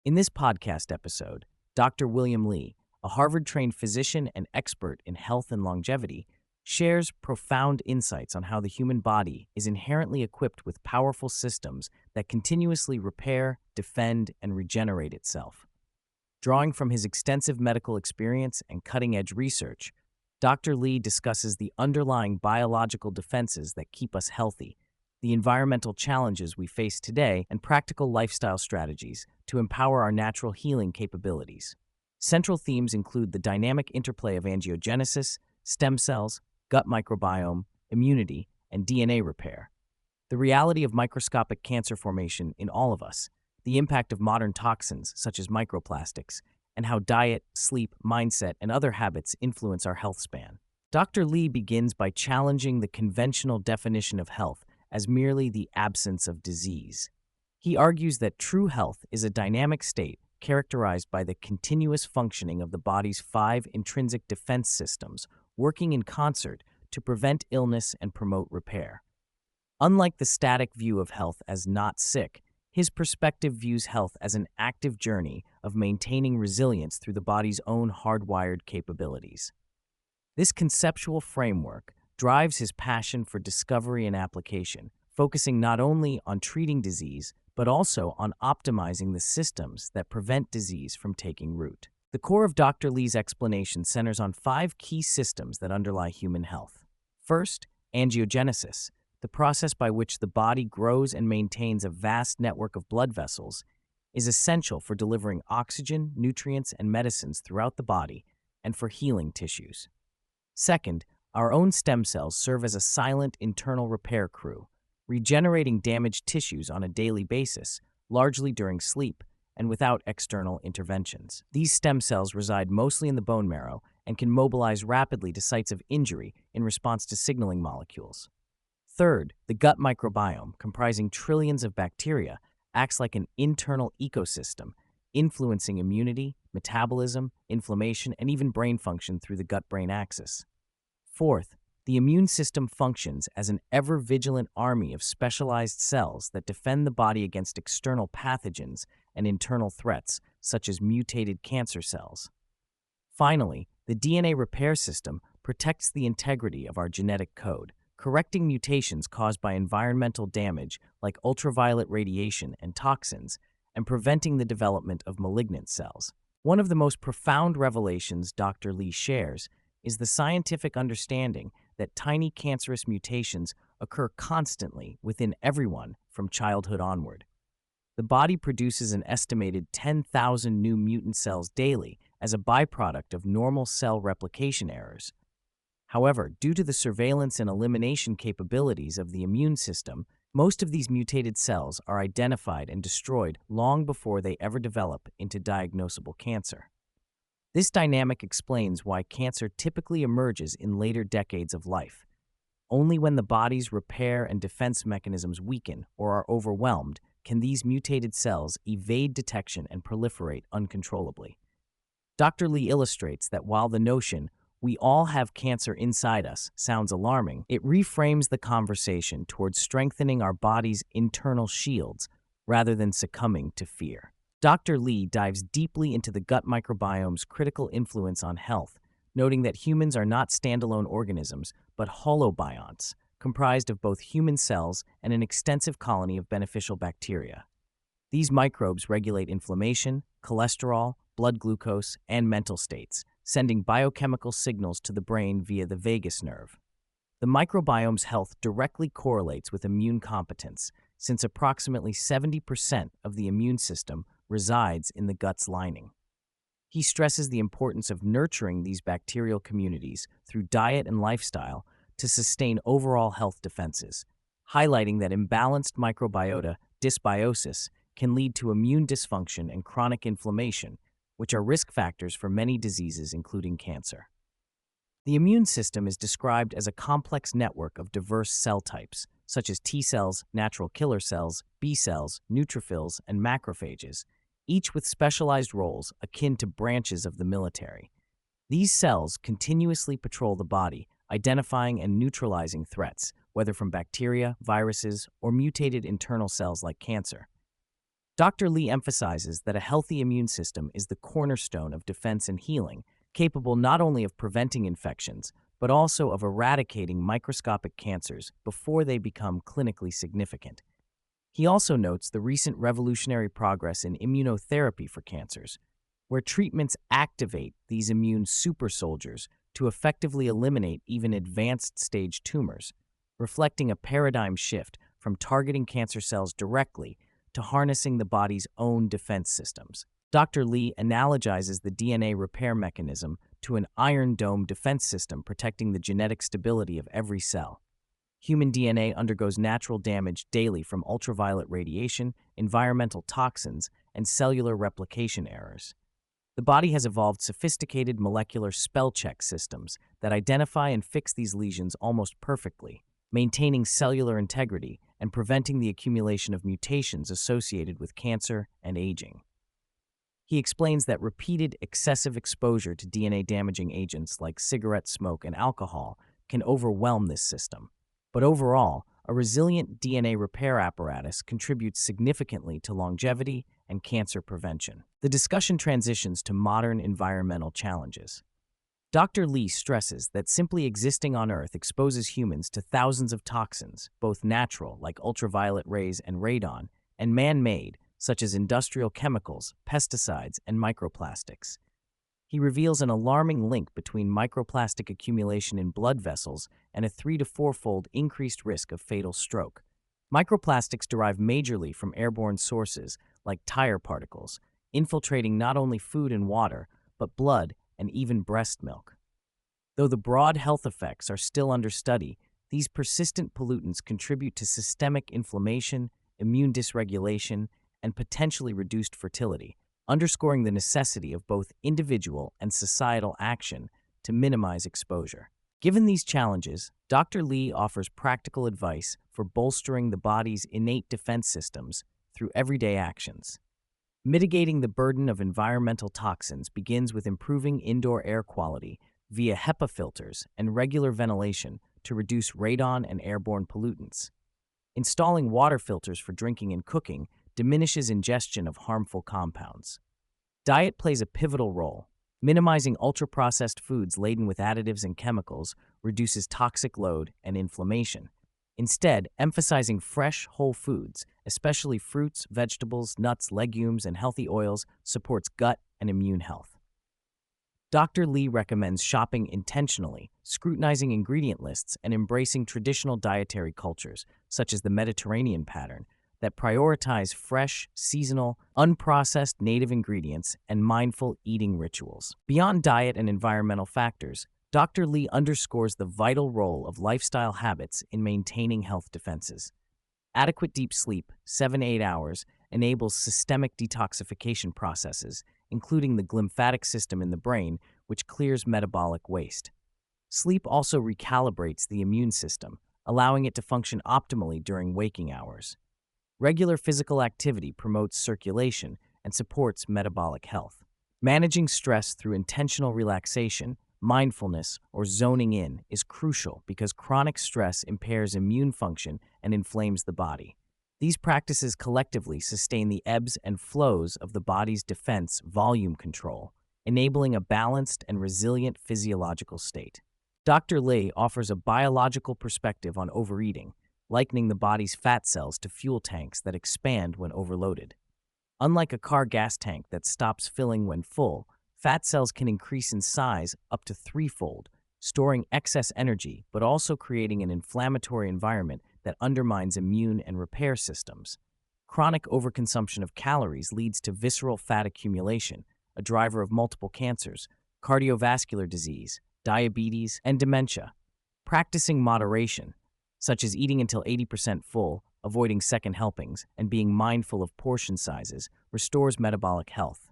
In this podcast episode, Dr. William Li, a Harvard-trained physician and expert in health and longevity, shares profound insights on how the human body is inherently equipped with powerful systems that continuously repair, defend, and regenerate itself. Drawing from his extensive medical experience and cutting-edge research, Dr. Li discusses the underlying biological defenses that keep us healthy, the environmental challenges we face today, and practical lifestyle strategies to empower our natural healing capabilities. Central themes include the dynamic interplay of angiogenesis, stem cells, gut microbiome, immunity, and DNA repair, the reality of microscopic cancer formation in all of us, the impact of modern toxins such as microplastics, and how diet, sleep, mindset, and other habits influence our health span. Dr. Li begins by challenging the conventional definition of health as merely the absence of disease. He argues that true health is a dynamic state characterized by the continuous functioning of the body's 5 intrinsic defense systems working in concert to prevent illness and promote repair. Unlike the static view of health as not sick, his perspective views health as an active journey of maintaining resilience through the body's own hardwired capabilities. This conceptual framework drives his passion for discovery and application, focusing not only on treating disease, but also on optimizing the systems that prevent disease from taking root. The core of Dr. Li's explanation centers on 5 key systems that underlie human health. First, angiogenesis, the process by which the body grows and maintains a vast network of blood vessels, is essential for delivering oxygen, nutrients, and medicines throughout the body and for healing tissues. Second, our own stem cells serve as a silent internal repair crew, regenerating damaged tissues on a daily basis, largely during sleep and without external interventions. These stem cells reside mostly in the bone marrow and can mobilize rapidly to sites of injury in response to signaling molecules. Third, the gut microbiome, comprising trillions of bacteria, acts like an internal ecosystem, influencing immunity, metabolism, inflammation, and even brain function through the gut-brain axis. Fourth, the immune system functions as an ever-vigilant army of specialized cells that defend the body against external pathogens and internal threats, such as mutated cancer cells. Finally, the DNA repair system protects the integrity of our genetic code, correcting mutations caused by environmental damage like ultraviolet radiation and toxins, and preventing the development of malignant cells. One of the most profound revelations Dr. Li shares is the scientific understanding that tiny cancerous mutations occur constantly within everyone from childhood onward. The body produces an estimated 10,000 new mutant cells daily as a byproduct of normal cell replication errors. However, due to the surveillance and elimination capabilities of the immune system, most of these mutated cells are identified and destroyed long before they ever develop into diagnosable cancer. This dynamic explains why cancer typically emerges in later decades of life. Only when the body's repair and defense mechanisms weaken or are overwhelmed can these mutated cells evade detection and proliferate uncontrollably. Dr. Li illustrates that while the notion "we all have cancer inside us" sounds alarming, it reframes the conversation towards strengthening our body's internal shields rather than succumbing to fear. Dr. Li dives deeply into the gut microbiome's critical influence on health, noting that humans are not standalone organisms, but holobionts, comprised of both human cells and an extensive colony of beneficial bacteria. These microbes regulate inflammation, cholesterol, blood glucose, and mental states, sending biochemical signals to the brain via the vagus nerve. The microbiome's health directly correlates with immune competence, since approximately 70% of the immune system resides in the gut's lining. He stresses the importance of nurturing these bacterial communities through diet and lifestyle to sustain overall health defenses, highlighting that imbalanced microbiota dysbiosis can lead to immune dysfunction and chronic inflammation, which are risk factors for many diseases, including cancer. The immune system is described as a complex network of diverse cell types, such as T cells, natural killer cells, B cells, neutrophils, and macrophages, each with specialized roles akin to branches of the military. These cells continuously patrol the body, identifying and neutralizing threats, whether from bacteria, viruses, or mutated internal cells like cancer. Dr. Lee emphasizes that a healthy immune system is the cornerstone of defense and healing, capable not only of preventing infections, but also of eradicating microscopic cancers before they become clinically significant. He also notes the recent revolutionary progress in immunotherapy for cancers, where treatments activate these immune supersoldiers to effectively eliminate even advanced stage tumors, reflecting a paradigm shift from targeting cancer cells directly to harnessing the body's own defense systems. Dr. Lee analogizes the DNA repair mechanism to an iron dome defense system protecting the genetic stability of every cell. Human DNA undergoes natural damage daily from ultraviolet radiation, environmental toxins, and cellular replication errors. The body has evolved sophisticated molecular spell check systems that identify and fix these lesions almost perfectly, maintaining cellular integrity and preventing the accumulation of mutations associated with cancer and aging. He explains that repeated excessive exposure to DNA-damaging agents like cigarette smoke and alcohol can overwhelm this system. But overall, a resilient DNA repair apparatus contributes significantly to longevity and cancer prevention. The discussion transitions to modern environmental challenges. Dr. Lee stresses that simply existing on Earth exposes humans to thousands of toxins, both natural, like ultraviolet rays and radon, and man-made, such as industrial chemicals, pesticides, and microplastics. He reveals an alarming link between microplastic accumulation in blood vessels and a 3 to 4-fold increased risk of fatal stroke. Microplastics derive majorly from airborne sources like tire particles, infiltrating not only food and water, but blood and even breast milk. Though the broad health effects are still under study, these persistent pollutants contribute to systemic inflammation, immune dysregulation, and potentially reduced fertility, underscoring the necessity of both individual and societal action to minimize exposure. Given these challenges, Dr. Lee offers practical advice for bolstering the body's innate defense systems through everyday actions. Mitigating the burden of environmental toxins begins with improving indoor air quality via HEPA filters and regular ventilation to reduce radon and airborne pollutants. Installing water filters for drinking and cooking diminishes ingestion of harmful compounds. Diet plays a pivotal role. Minimizing ultra-processed foods laden with additives and chemicals reduces toxic load and inflammation. Instead, emphasizing fresh, whole foods, especially fruits, vegetables, nuts, legumes, and healthy oils, supports gut and immune health. Dr. Lee recommends shopping intentionally, scrutinizing ingredient lists, and embracing traditional dietary cultures, such as the Mediterranean pattern, that prioritize fresh, seasonal, unprocessed native ingredients and mindful eating rituals. Beyond diet and environmental factors, Dr. Lee underscores the vital role of lifestyle habits in maintaining health defenses. Adequate deep sleep, 7 to 8 hours, enables systemic detoxification processes, including the glymphatic system in the brain, which clears metabolic waste. Sleep also recalibrates the immune system, allowing it to function optimally during waking hours. Regular physical activity promotes circulation and supports metabolic health. Managing stress through intentional relaxation, mindfulness, or zoning in is crucial because chronic stress impairs immune function and inflames the body. These practices collectively sustain the ebbs and flows of the body's defense volume control, enabling a balanced and resilient physiological state. Dr. Lee offers a biological perspective on overeating, likening the body's fat cells to fuel tanks that expand when overloaded. Unlike a car gas tank that stops filling when full, fat cells can increase in size up to 3-fold, storing excess energy but also creating an inflammatory environment that undermines immune and repair systems. Chronic overconsumption of calories leads to visceral fat accumulation, a driver of multiple cancers, cardiovascular disease, diabetes, and dementia. Practicing moderation, such as eating until 80% full, avoiding second helpings, and being mindful of portion sizes, restores metabolic health.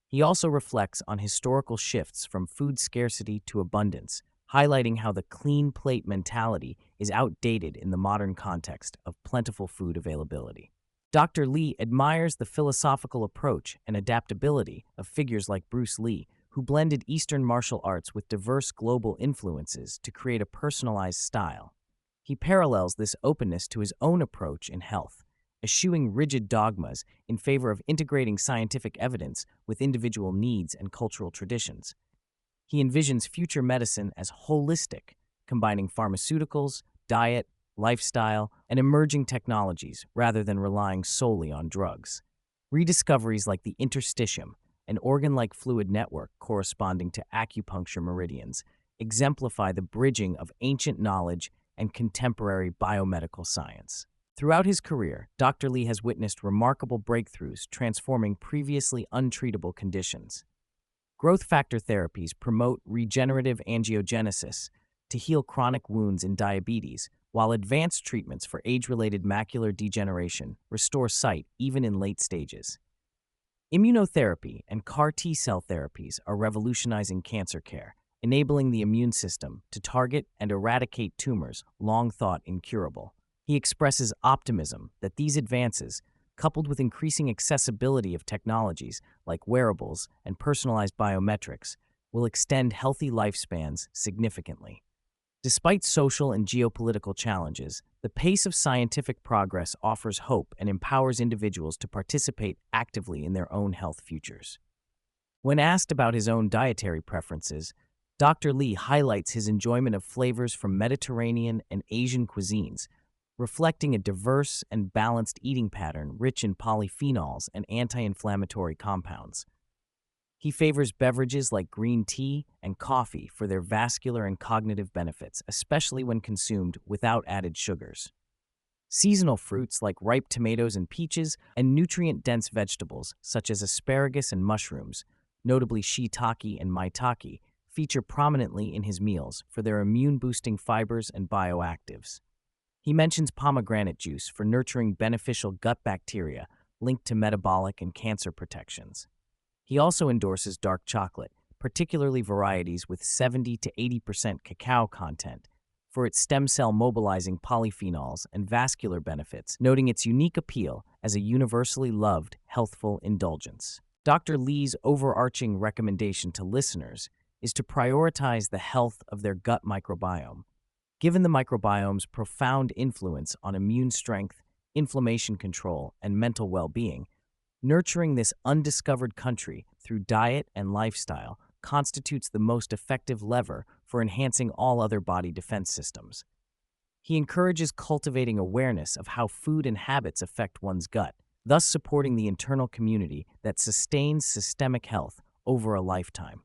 He also reflects on historical shifts from food scarcity to abundance, highlighting how the clean plate mentality is outdated in the modern context of plentiful food availability. Dr. Lee admires the philosophical approach and adaptability of figures like Bruce Lee, who blended Eastern martial arts with diverse global influences to create a personalized style. He parallels this openness to his own approach in health, eschewing rigid dogmas in favor of integrating scientific evidence with individual needs and cultural traditions. He envisions future medicine as holistic, combining pharmaceuticals, diet, lifestyle, and emerging technologies rather than relying solely on drugs. Rediscoveries like the interstitium, an organ-like fluid network corresponding to acupuncture meridians, exemplify the bridging of ancient knowledge and contemporary biomedical science. Throughout his career, Dr. Li has witnessed remarkable breakthroughs transforming previously untreatable conditions. Growth factor therapies promote regenerative angiogenesis to heal chronic wounds in diabetes, while advanced treatments for age-related macular degeneration restore sight even in late stages. Immunotherapy and CAR T-cell therapies are revolutionizing cancer care, enabling the immune system to target and eradicate tumors long thought incurable. He expresses optimism that these advances, coupled with increasing accessibility of technologies like wearables and personalized biometrics, will extend healthy lifespans significantly. Despite social and geopolitical challenges, the pace of scientific progress offers hope and empowers individuals to participate actively in their own health futures. When asked about his own dietary preferences, Dr. Li highlights his enjoyment of flavors from Mediterranean and Asian cuisines, reflecting a diverse and balanced eating pattern rich in polyphenols and anti-inflammatory compounds. He favors beverages like green tea and coffee for their vascular and cognitive benefits, especially when consumed without added sugars. Seasonal fruits like ripe tomatoes and peaches, and nutrient-dense vegetables such as asparagus and mushrooms, notably shiitake and maitake, feature prominently in his meals for their immune-boosting fibers and bioactives. He mentions pomegranate juice for nurturing beneficial gut bacteria linked to metabolic and cancer protections. He also endorses dark chocolate, particularly varieties with 70 to 80% cacao content, for its stem cell mobilizing polyphenols and vascular benefits, noting its unique appeal as a universally loved, healthful indulgence. Dr. Li's overarching recommendation to listeners is to prioritize the health of their gut microbiome. Given the microbiome's profound influence on immune strength, inflammation control, and mental well-being, nurturing this undiscovered country through diet and lifestyle constitutes the most effective lever for enhancing all other body defense systems. He encourages cultivating awareness of how food and habits affect one's gut, thus supporting the internal community that sustains systemic health over a lifetime.